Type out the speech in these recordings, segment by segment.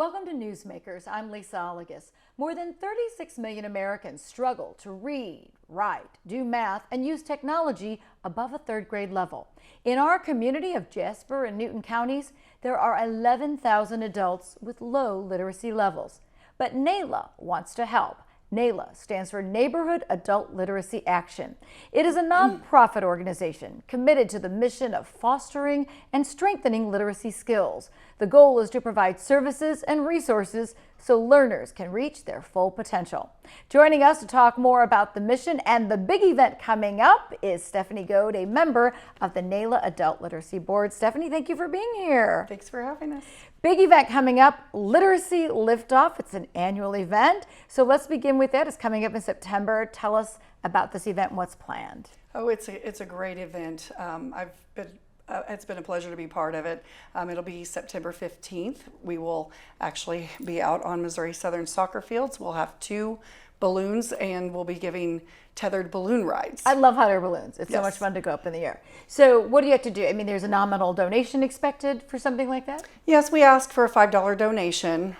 Welcome to Newsmakers. I'm Lisa Oligas. More than 36 million Americans struggle to read, write, do math, and use technology above a third grade level. In our community of Jasper and Newton counties, there are 11,000 adults with low literacy levels. But NALA wants to help. NALA stands for Neighborhood Adult Literacy Action. It is a nonprofit organization committed to the mission of fostering and strengthening literacy skills. The goal is to provide services and resources so learners can reach their full potential. Joining us to talk more about the mission and the big event coming up is Stephanie Goad, a member of the NALA Adult Literacy Board. Stephanie, thank you for being here. Thanks for having us. Big event coming up, Literacy Liftoff. It's an annual event. So let's begin with that. It's coming up in September. Tell us about this event and what's planned. Oh, it's a great event. It's been a pleasure to be part of it. It'll be September 15th. We will actually be out on Missouri Southern soccer fields. We'll have 2 balloons and we'll be giving tethered balloon rides. I love hot air balloons. It's so much fun to go up in the air. So what do you have to do? I mean, there's a nominal donation expected for something like that? Yes, we ask for a $5 donation.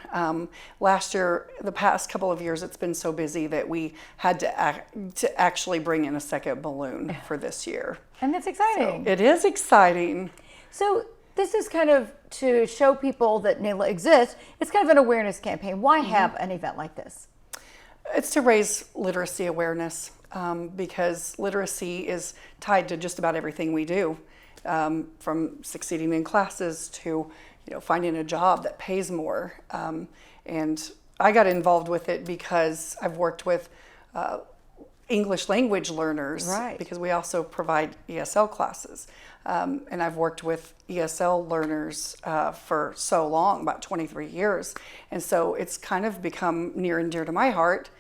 Last year, the past couple of years, it's been so busy that we had to actually bring in a second balloon for this year. And that's exciting. So it is exciting. So this is kind of to show people that NALA exists. It's kind of an awareness campaign. Why have an event like this? It's to raise literacy awareness because literacy is tied to just about everything we do, from succeeding in classes to finding a job that pays more. And I got involved with it because I've worked with English language learners, right, because we also provide ESL classes. And I've worked with ESL learners for so long, about 23 years. And so it's kind of become near and dear to my heart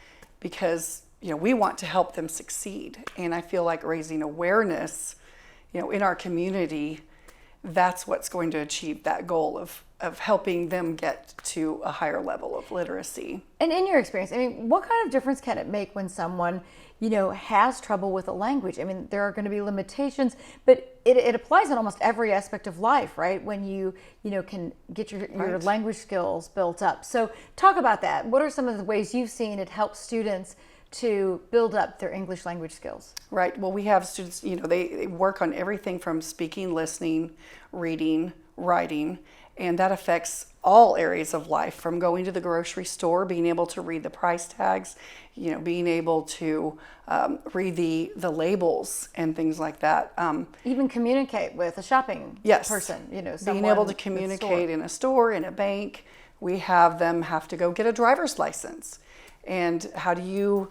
because, we want to help them succeed. And I feel like raising awareness, in our community, that's what's going to achieve that goal of helping them get to a higher level of literacy. And in your experience, I mean, what kind of difference can it make when someone, has trouble with a language? I mean, there are going to be limitations, but it applies in almost every aspect of life, right? When you can get your language skills built up. So talk about that. What are some of the ways you've seen it help students to build up their English language skills? Right. Well, we have students, they work on everything from speaking, listening, reading, writing, and that affects all areas of life, from going to the grocery store, being able to read the price tags, being able to read the labels and things like that. Even communicate with a shopping person, being able to communicate in a store, in a bank. We have them have to go get a driver's license. And how do you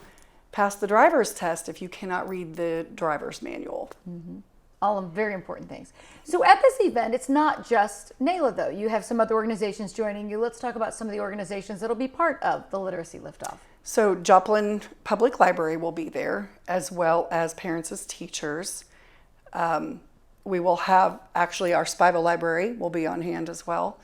pass the driver's test if you cannot read the driver's manual? Mm-hmm. All of very important things. So at this event, it's not just NALA, though. You have some other organizations joining you. Let's talk about some of the organizations that'll be part of the Literacy Liftoff. So Joplin Public Library will be there, as well as parents as teachers. We will have, actually, our Spival Library will be on hand as well.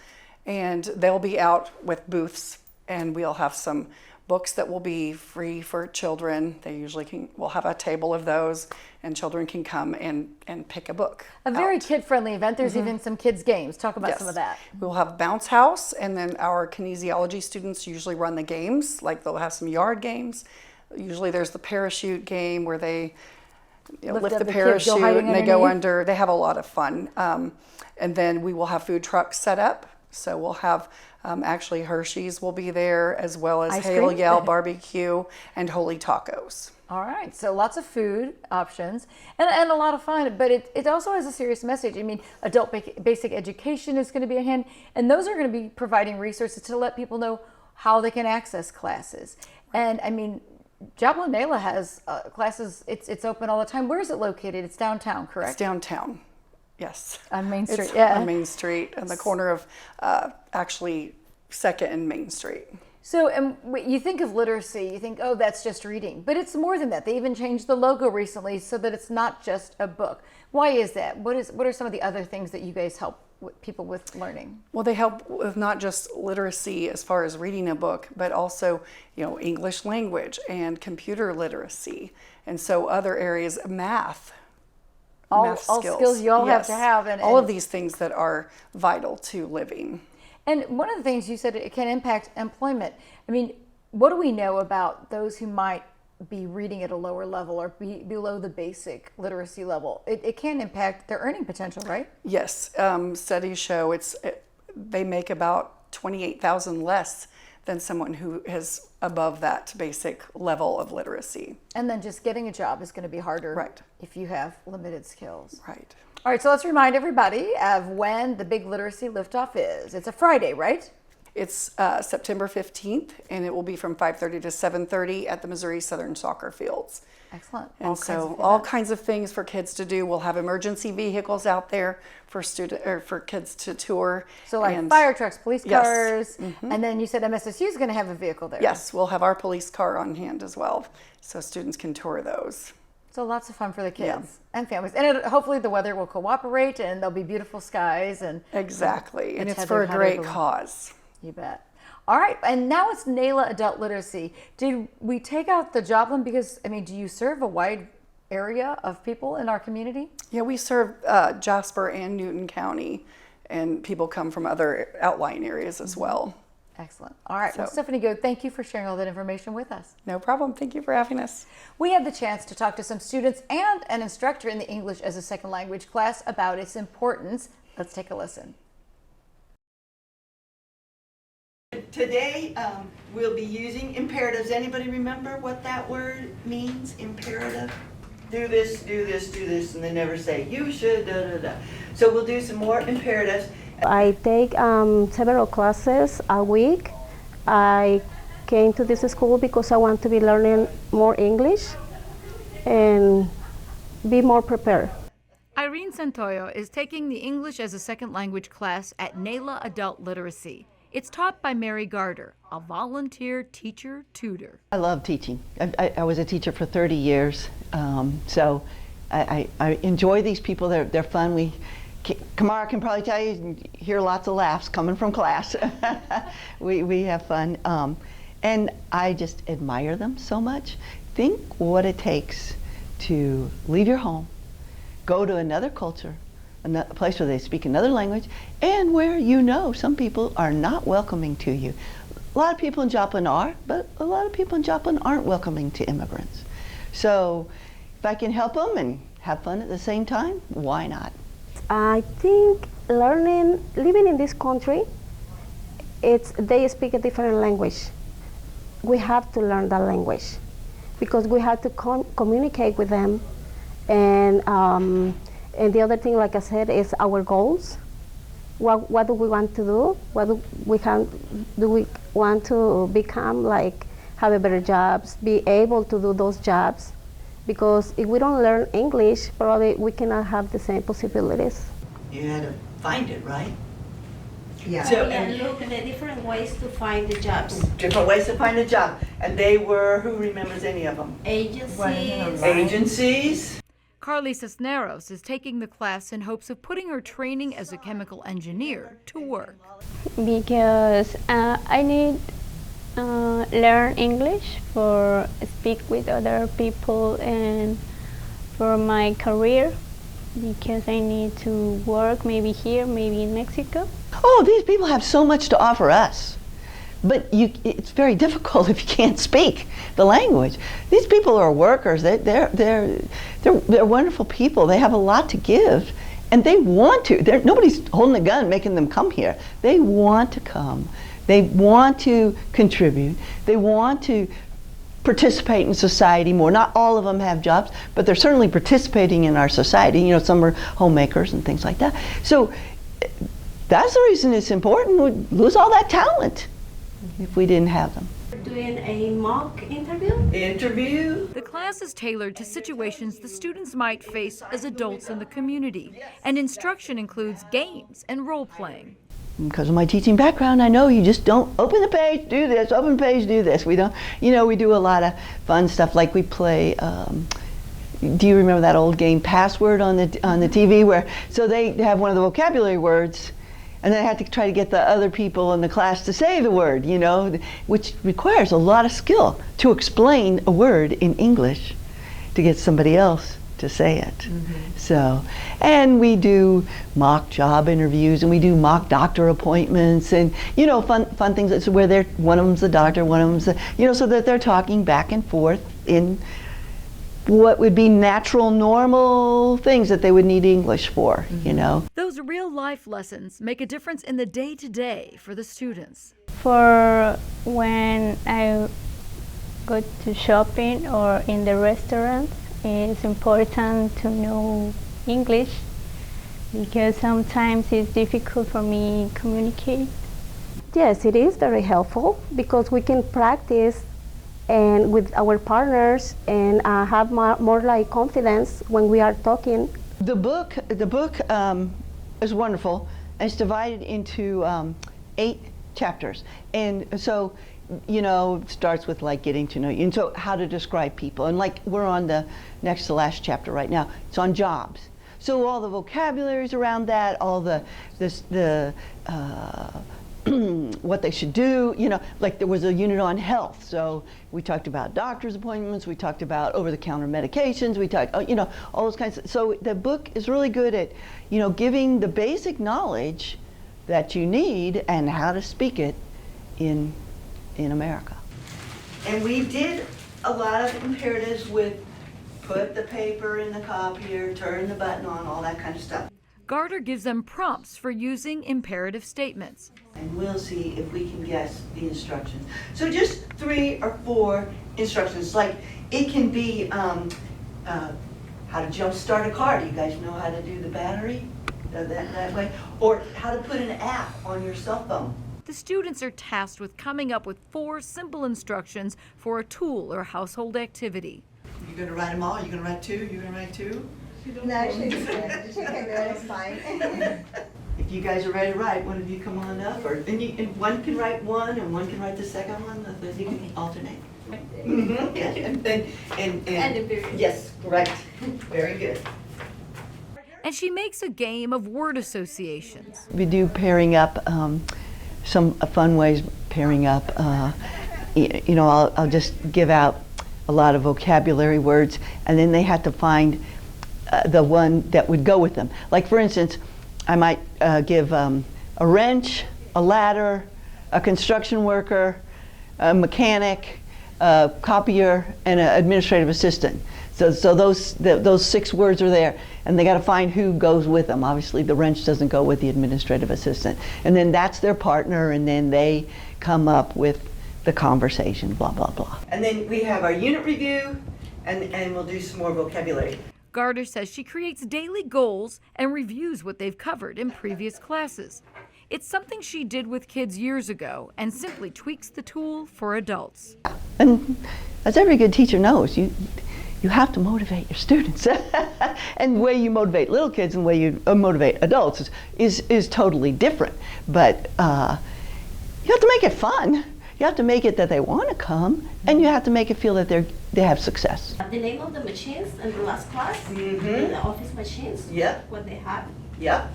And they'll be out with booths, and we'll have some books that will be free for children. They usually we'll have a table of those, and children can come and pick a book. A very kid-friendly event. There's even some kids' games. Talk about some of that. We'll have bounce house, and then our kinesiology students usually run the games. Like they'll have some yard games. Usually there's the parachute game where they lift the parachute and they go under. They have a lot of fun. And then we will have food trucks set up. So we'll have actually Hershey's will be there, as well as Hail Yell Barbecue and Holy Tacos. All right, so lots of food options and a lot of fun, but it also has a serious message. I mean, adult basic education is going to be at hand, and those are going to be providing resources to let people know how they can access classes. And I mean, Joplin NALA has classes, it's open all the time. Where is it located? It's downtown, correct? It's downtown. Yes. On Main Street, it's on Main Street, on the corner of actually 2nd and Main Street. So, and you think of literacy, you think, oh, that's just reading. But it's more than that. They even changed the logo recently so that it's not just a book. Why is that? What are some of the other things that you guys help people with learning? Well, they help with not just literacy as far as reading a book, but also, English language and computer literacy. And so other areas, math. All skills you all have to have. And all of these things that are vital to living. And one of the things you said, it can impact employment. I mean, what do we know about those who might be reading at a lower level or be below the basic literacy level? It can impact their earning potential, right? Yes, studies show they make about 28,000 less than someone who is above that basic level of literacy. And then just getting a job is going to be harder, right, if you have limited skills. Right. All right, so let's remind everybody of when the big literacy liftoff is. It's a Friday, right? It's September 15th, and it will be from 5:30 to 7:30 at the Missouri Southern Soccer Fields. Excellent. And all kinds of things for kids to do. We'll have emergency vehicles out there for kids to tour. So like fire trucks, police cars, and then you said MSSU is going to have a vehicle there. Yes, we'll have our police car on hand as well, so students can tour those. So lots of fun for the kids and families. And hopefully the weather will cooperate and there'll be beautiful skies. And exactly, and it's for a great cause. You bet. All right, and now it's NALA Adult Literacy. Did we take out the Joplin because, I mean, do you serve a wide area of people in our community? Yeah, we serve Jasper and Newton County, and people come from other outlying areas as well. Excellent. All right, well, Stephanie Goode, thank you for sharing all that information with us. No problem. Thank you for having us. We had the chance to talk to some students and an instructor in the English as a Second Language class about its importance. Let's take a listen. Today, we'll be using imperatives. Anybody remember what that word means, imperative? Do this, do this, do this, and they never say, you should, da, da, da. So we'll do some more imperatives. I take several classes a week. I came to this school because I want to be learning more English and be more prepared. Irene Santoyo is taking the English as a Second Language class at NALA Adult Literacy. It's taught by Mary Garter, a volunteer teacher tutor. I love teaching. I was a teacher for 30 years, so I enjoy these people. They're fun. Kamara can probably tell you hear lots of laughs coming from class. we have fun, and I just admire them so much. Think what it takes to leave your home, go to another culture, a place where they speak another language, and where some people are not welcoming to you. A lot of people in Joplin are, but a lot of people in Joplin aren't welcoming to immigrants. So if I can help them and have fun at the same time, why not? I think living in this country, they speak a different language. We have to learn that language because we have to communicate with them. And the other thing, like I said, is our goals. What do we want to do? Do we want to become, like, have a better jobs, be able to do those jobs? Because if we don't learn English, probably we cannot have the same possibilities. You had to find it, right? Yeah. So, and look at the different ways to find the jobs. Different ways to find a job. And they were, who remembers any of them? Agencies. Agencies. Carly Cisneros is taking the class in hopes of putting her training as a chemical engineer to work. Because I need learn English for speak with other people and for my career, because I need to work maybe here, maybe in Mexico. Oh, these people have so much to offer us. But it's very difficult if you can't speak the language. These people are workers. They're wonderful people. They have a lot to give, and they want to. Nobody's holding a gun making them come here. They want to come. They want to contribute. They want to participate in society more. Not all of them have jobs, but they're certainly participating in our society. Some are homemakers and things like that. So that's the reason it's important. We'd lose all that talent if we didn't have them. Doing a mock interview. The class is tailored to situations the students might face as adults in the community, and instruction includes games and role-playing. Because of my teaching background, I know you just don't open the page, do this, open the page, do this. We don't, we do a lot of fun stuff, like we play, do you remember that old game Password on the TV, where, so they have one of the vocabulary words, and then I had to try to get the other people in the class to say the word, which requires a lot of skill to explain a word in English to get somebody else to say it. So, and we do mock job interviews, and we do mock doctor appointments, and fun things. It's where one of them's a doctor, one of them's so that they're talking back and forth in what would be natural, normal things that they would need English for. Those real life lessons make a difference in the day-to-day for the students. For when I go to shopping or in the restaurant, it's important to know English because sometimes it's difficult for me to communicate. Yes, it is very helpful because we can practice and with our partners and have more like confidence when we are talking. The book is wonderful. It's divided into 8 chapters, and so it starts with like getting to know you, and so how to describe people, and like we're on the next to last chapter right now. It's on jobs. So all the vocabularies around that, all the what they should do, like there was a unit on health. So we talked about doctor's appointments, we talked about over-the-counter medications, we talked, all those kinds of, so the book is really good at, giving the basic knowledge that you need and how to speak it in America. And we did a lot of imperatives with put the paper in the copier, turn the button on, all that kind of stuff. Garter gives them prompts for using imperative statements. And we'll see if we can guess the instructions. So just 3 or 4 instructions. Like it can be how to jump start a car. Do you guys know how to do the battery that way? Or how to put an app on your cell phone. The students are tasked with coming up with 4 simple instructions for a tool or household activity. You're going to write them all? You're going to write 2? You're going to write 2? No, she can do it, it's fine. If you guys are ready to write, one of you come on up, and one can write 1 and one can write the second one, then you can alternate. And yes, correct. Very good. And she makes a game of word associations. We do pairing up, some fun ways pairing up. I'll just give out a lot of vocabulary words, and then they have to find the one that would go with them. Like for instance, I might give a wrench, a ladder, a construction worker, a mechanic, a copier, and an administrative assistant. So those 6 words are there, and they got to find who goes with them. Obviously, the wrench doesn't go with the administrative assistant, and then that's their partner, and then they come up with the conversation, blah blah blah. And then we have our unit review, and we'll do some more vocabulary. Garter says she creates daily goals and reviews what they've covered in previous classes. It's something she did with kids years ago and simply tweaks the tool for adults. And as every good teacher knows, you have to motivate your students. And the way you motivate little kids and the way you motivate adults is totally different. But you have to make it fun. You have to make it that they want to come, and you have to make it feel that they have success. The name of the machines in the last class, the office machines, Yep. what they have. Yep.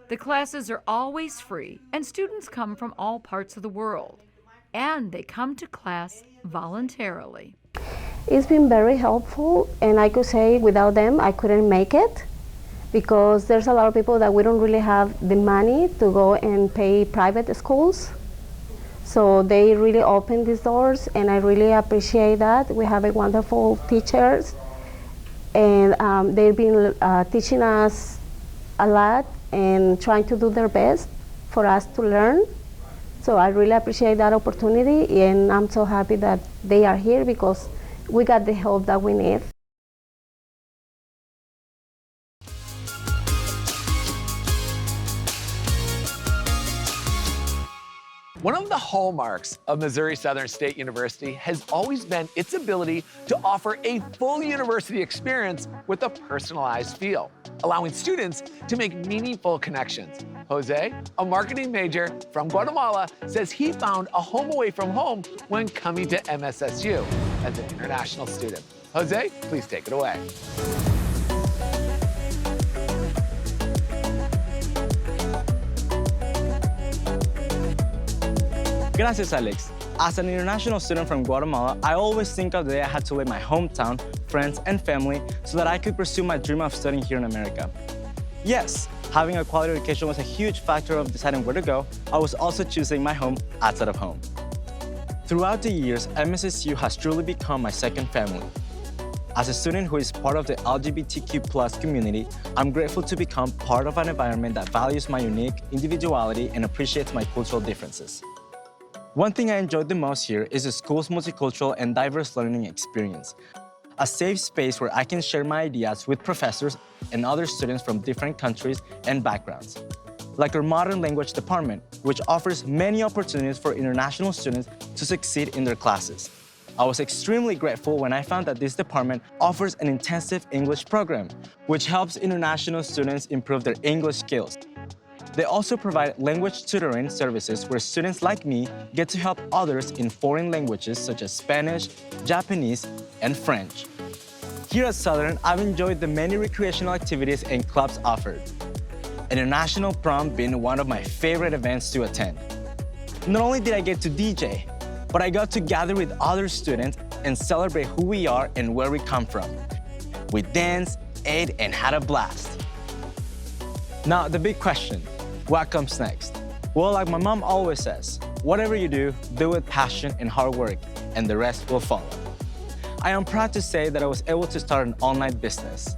The classes are always free, and students come from all parts of the world. And they come to class voluntarily. It's been very helpful, and I could say without them I couldn't make it, because there's a lot of people that we don't really have the money to go and pay private schools. So they really opened these doors, and I really appreciate that. We have a wonderful teachers, and they've been teaching us a lot and trying to do their best for us to learn. So I really appreciate that opportunity, and I'm so happy that they are here because we got the help that we need. One of the hallmarks of Missouri Southern State University has always been its ability to offer a full university experience with a personalized feel, allowing students to make meaningful connections. Jose, a marketing major from Guatemala, says he found a home away from home when coming to MSSU as an international student. Jose, please take it away. Gracias, Alex. As an international student from Guatemala, I always think of the day I had to leave my hometown friends, and family so that I could pursue my dream of studying here in America. Yes, having a quality education was a huge factor of deciding where to go. I was also choosing my home outside of home. Throughout the years, MSSU has truly become my second family. As a student who is part of the LGBTQ+ community, I'm grateful to become part of an environment that values my unique individuality and appreciates my cultural differences. One thing I enjoyed the most here is the school's multicultural and diverse learning experience, a safe space where I can share my ideas with professors and other students from different countries and backgrounds. Like our modern language department, which offers many opportunities for international students to succeed in their classes. I was extremely grateful when I found that this department offers an intensive English program, which helps international students improve their English skills. They also provide language tutoring services where students like me get to help others in foreign languages such as Spanish, Japanese, and French. Here at Southern, I've enjoyed the many recreational activities and clubs offered. International Prom being one of my favorite events to attend. Not only did I get to DJ, but I got to gather with other students and celebrate who we are and where we come from. We danced, ate, and had a blast. Now, the big question, what comes next? Well, like my mom always says, whatever you do with passion and hard work, and the rest will follow. I am proud to say that I was able to start an online business.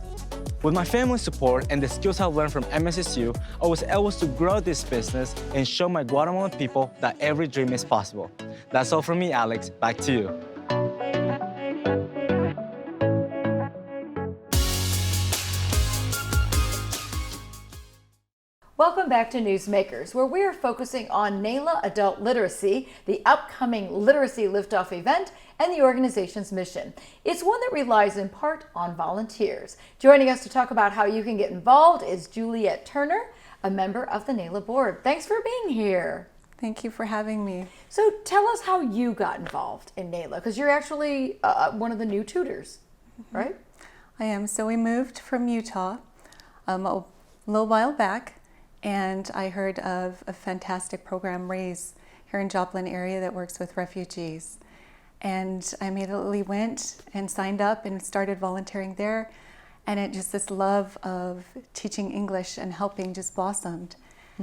With my family's support and the skills I've learned from MSSU, I was able to grow this business and show my Guatemalan people that every dream is possible. That's all from me, Alex. Back to you. Welcome back to Newsmakers, where we are focusing on NALA Adult Literacy, the upcoming Literacy Liftoff event, and the organization's mission. It's one that relies in part on volunteers. Joining us to talk about how you can get involved is Juliet Turner, a member of the NALA board. Thanks for being here. Thank you for having me. So tell us how you got involved in NALA, because you're actually one of the new tutors, right? I am. So we moved from Utah a little while back, and I heard of a fantastic program, RAISE, here in Joplin area that works with refugees. And I immediately went and signed up and started volunteering there. And it just, this love of teaching English and helping just blossomed.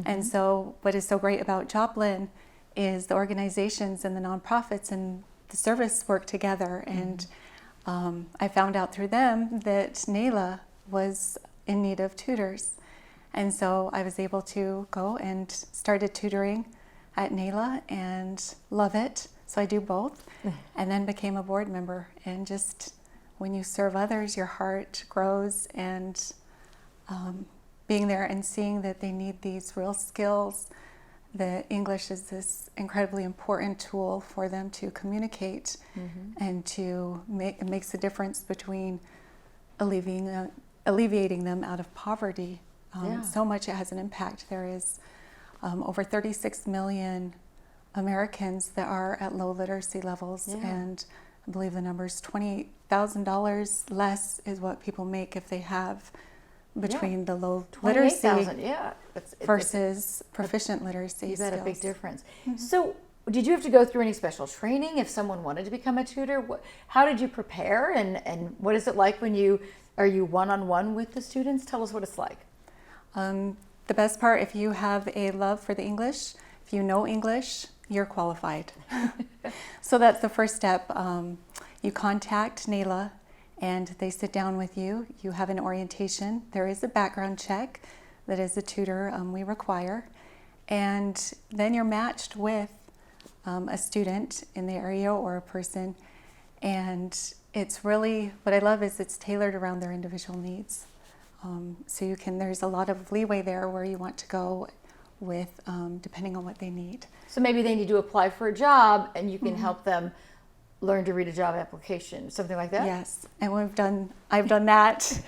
And so what is so great about Joplin is the organizations and the nonprofits and the service work together. And I found out through them that NALA was in need of tutors. And so I was able to go and started tutoring at NALA and love it. So I do both, and then became a board member. And just when you serve others, your heart grows, and being there and seeing that they need these real skills, that English is this incredibly important tool for them to communicate and to make, it makes a difference between alleviating them out of poverty. So much it has an impact. There is over 36 million Americans that are at low literacy levels, and I believe the number is $28,000 less is what people make if they have between the low literacy versus proficient literacy. You've had a big difference. So did you have to go through any special training if someone wanted to become a tutor? How did you prepare, and what is it like when are you one-on-one with the students? Tell us what it's like. The best part, if you have a love for the English, if you know English, you're qualified. So that's the first step. You contact NALA and they sit down with you. You have an orientation. There is a background check that as a tutor we require. And then you're matched with a student in the area or a person. And it's really, what I love is it's tailored around their individual needs. So you can, there's a lot of leeway there where you want to go with, depending on what they need. So maybe they need to apply for a job and you can help them learn to read a job application, something like that? Yes, and I've done that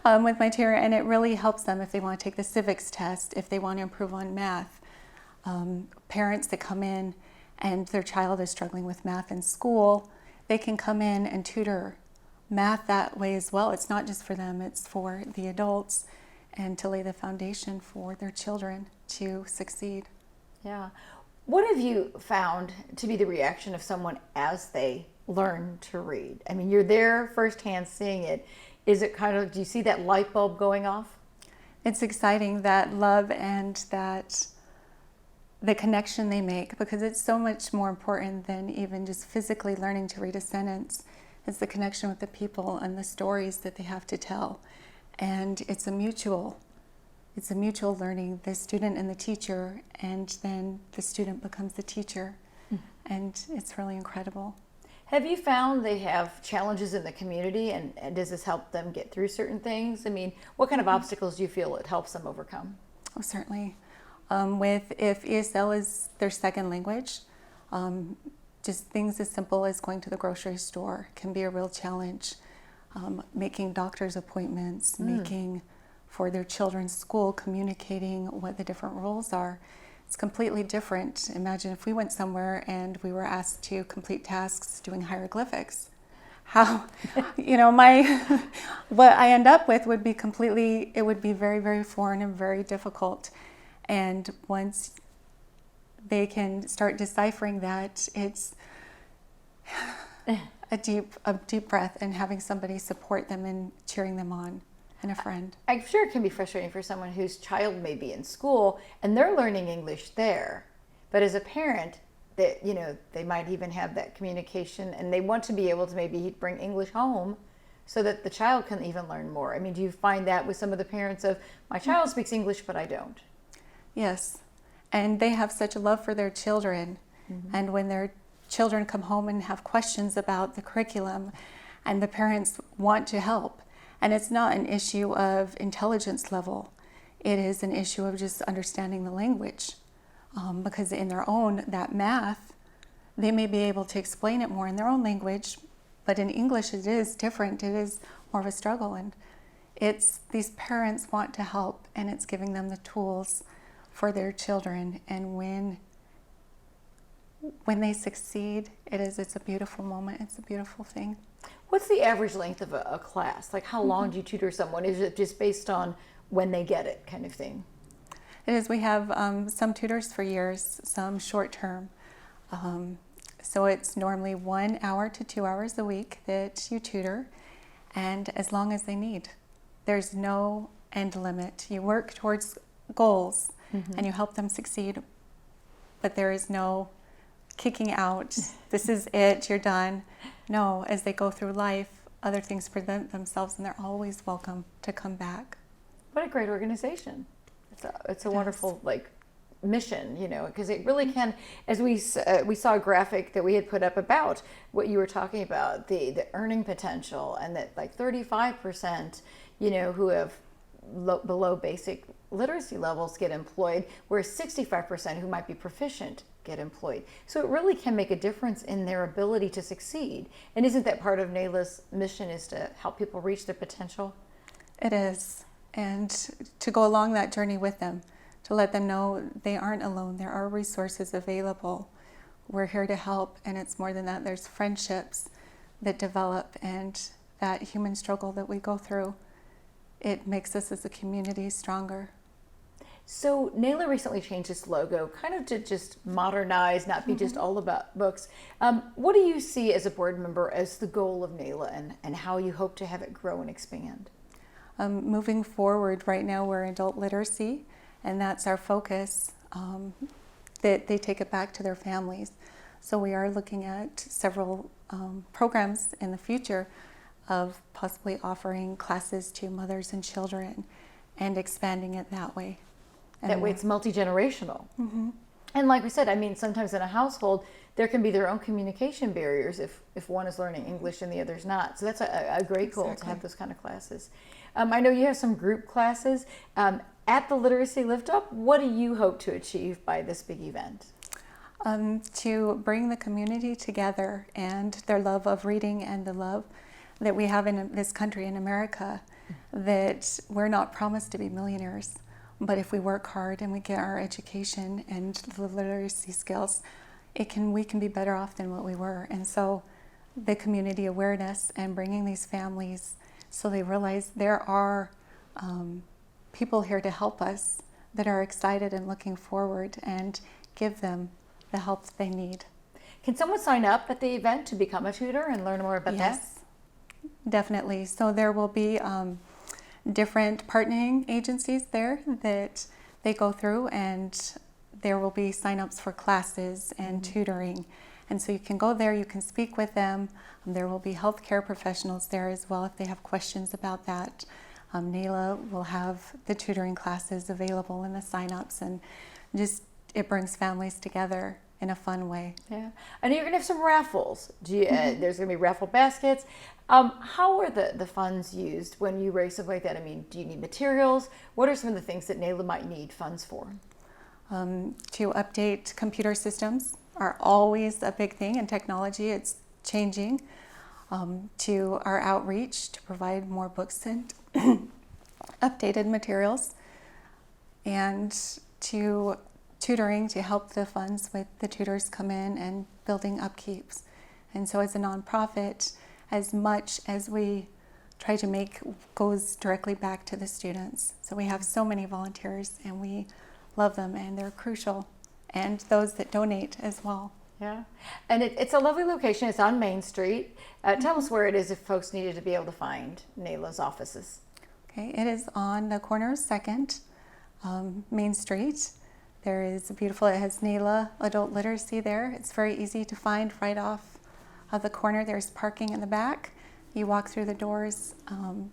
with my tutor, and it really helps them if they want to take the civics test, if they want to improve on math. Parents that come in and their child is struggling with math in school, they can come in and tutor math that way as well. It's not just for them, it's for the adults, and to lay the foundation for their children to succeed. Yeah. What have you found to be the reaction of someone as they learn to read? I mean, you're there firsthand seeing it. Is it kind of, do you see that light bulb going off? It's exciting, that love and that the connection they make, because it's so much more important than even just physically learning to read a sentence. It's the connection with the people and the stories that they have to tell. And it's a mutual learning, the student and the teacher, and then the student becomes the teacher. And it's really incredible. Have you found they have challenges in the community, and does this help them get through certain things? I mean, what kind of obstacles do you feel it helps them overcome? Oh, certainly. If ESL is their second language, just things as simple as going to the grocery store can be a real challenge. Making doctor's appointments, making for their children's school, communicating what the different rules are. It's completely different. Imagine if we went somewhere and we were asked to complete tasks doing hieroglyphics. How, what I end up with would be it would be very, very foreign and very difficult. And once they can start deciphering that, it's a deep breath and having somebody support them and cheering them on, and a friend. I'm sure it can be frustrating for someone whose child may be in school and they're learning English there. But as a parent, they might even have that communication, and they want to be able to maybe bring English home so that the child can even learn more. I mean, do you find that with some of the parents of, my child speaks English, but I don't? Yes, and they have such a love for their children. And when their children come home and have questions about the curriculum, and the parents want to help, and it's not an issue of intelligence level, it is an issue of just understanding the language. Because in their own, that math, they may be able to explain it more in their own language, but in English it is different, it is more of a struggle. And it's, these parents want to help, and it's giving them the tools for their children. And when they succeed, it's a beautiful moment, it's a beautiful thing. What's the average length of a class? Like, how long do you tutor someone? Is it just based on when they get it kind of thing? It is. We have some tutors for years, some short term. So it's normally 1 hour to 2 hours a week that you tutor, and as long as they need. There's no end limit. You work towards goals and you help them succeed, but there is no kicking out. This is it, you're done. No, as they go through life, other things present themselves, and they're always welcome to come back. What a great organization. It's a wonderful mission, because it really can, as we saw a graphic that we had put up about what you were talking about, the earning potential, and that 35%, who have below basic literacy levels get employed, whereas 65% who might be proficient get employed. So it really can make a difference in their ability to succeed. And isn't that part of NALA's mission, is to help people reach their potential? It is. And to go along that journey with them, to let them know they aren't alone. There are resources available. We're here to help, and it's more than that. There's friendships that develop, and that human struggle that we go through, it makes us as a community stronger. So NALA recently changed its logo, kind of to just modernize, not be just all about books. What do you see as a board member as the goal of NALA, and how you hope to have it grow and expand? Moving forward, right now we're adult literacy, and that's our focus, that they take it back to their families. So we are looking at several programs in the future of possibly offering classes to mothers and children and expanding it that way. That way it's multi-generational. And like we said, I mean, sometimes in a household, there can be their own communication barriers if one is learning English and the other's not. So that's a great goal to have those kind of classes. I know you have some group classes. At the Literacy Lift Up, what do you hope to achieve by this big event? To bring the community together, and their love of reading, and the love that we have in this country, in America, that we're not promised to be millionaires, but if we work hard and we get our education and the literacy skills, we can be better off than what we were. And so the community awareness and bringing these families so they realize there are people here to help us that are excited and looking forward, and give them the help they need. Can someone sign up at the event to become a tutor and learn more about that? Yes, definitely. So there will be different partnering agencies there that they go through, and there will be sign-ups for classes and tutoring. And so you can go there, you can speak with them. There will be healthcare professionals there as well if they have questions about that. NALA will have the tutoring classes available in the sign-ups, and just it brings families together in a fun way. Yeah, and you're gonna have some raffles. There's gonna be raffle baskets. How are the funds used when you raise something like that? I mean, do you need materials? What are some of the things that NALA might need funds for? To update computer systems are always a big thing in technology. It's changing. To our outreach to provide more books and updated materials, and to tutoring to help the funds with the tutors come in and building upkeeps. And so as a nonprofit, as much as we try to make goes directly back to the students. So we have so many volunteers and we love them and they're crucial, and those that donate as well. Yeah, and it's a lovely location. It's on Main Street. Tell us where it is if folks needed to be able to find NALA's offices. Okay, it is on the corner of 2nd, Main Street. There is a beautiful, it has NALA Adult Literacy there. It's very easy to find right off of the corner. There's parking in the back. You walk through the doors,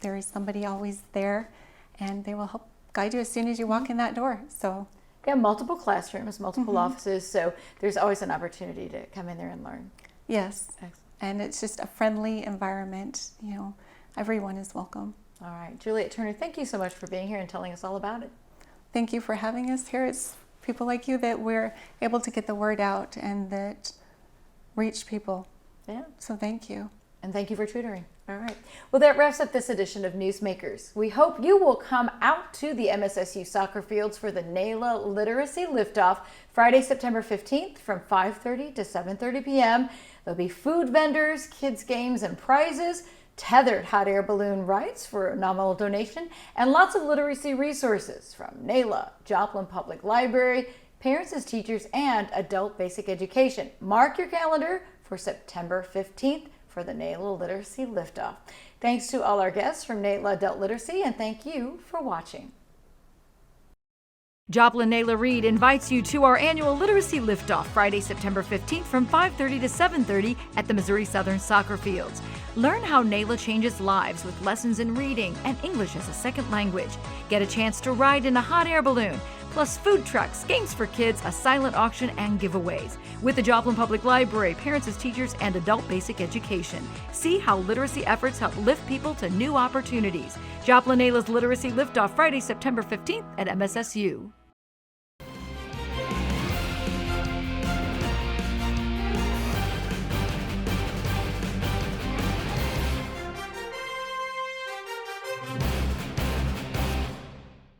there is somebody always there, and they will help guide you as soon as you walk in that door. So. Yeah, multiple classrooms, multiple offices, so there's always an opportunity to come in there and learn. Yes, Excellent. And it's just a friendly environment. You know, everyone is welcome. All right, Juliet Turner, thank you so much for being here and telling us all about it. Thank you for having us here. It's people like you that we're able to get the word out and that reach people. Yeah. So thank you. And thank you for tutoring. All right. Well, that wraps up this edition of Newsmakers. We hope you will come out to the MSSU soccer fields for the NALA Literacy Liftoff Friday, September 15th from 5:30 to 7:30 p.m. There'll be food vendors, kids' games and prizes, tethered hot air balloon rides for a nominal donation, and lots of literacy resources from NALA, Joplin Public Library, parents as teachers, and adult basic education. Mark your calendar for September 15th. For the NALA Literacy Liftoff. Thanks to all our guests from NALA Adult Literacy, and thank you for watching. Joplin NALA Read invites you to our annual Literacy Liftoff Friday, September 15th from 5:30 to 7:30 at the Missouri Southern Soccer Fields. Learn how NALA changes lives with lessons in reading and English as a second language. Get a chance to ride in a hot air balloon, plus food trucks, games for kids, a silent auction, and giveaways. With the Joplin Public Library, parents as teachers, and adult basic education. See how literacy efforts help lift people to new opportunities. Joplin NALA's Literacy Liftoff Friday, September 15th at MSSU.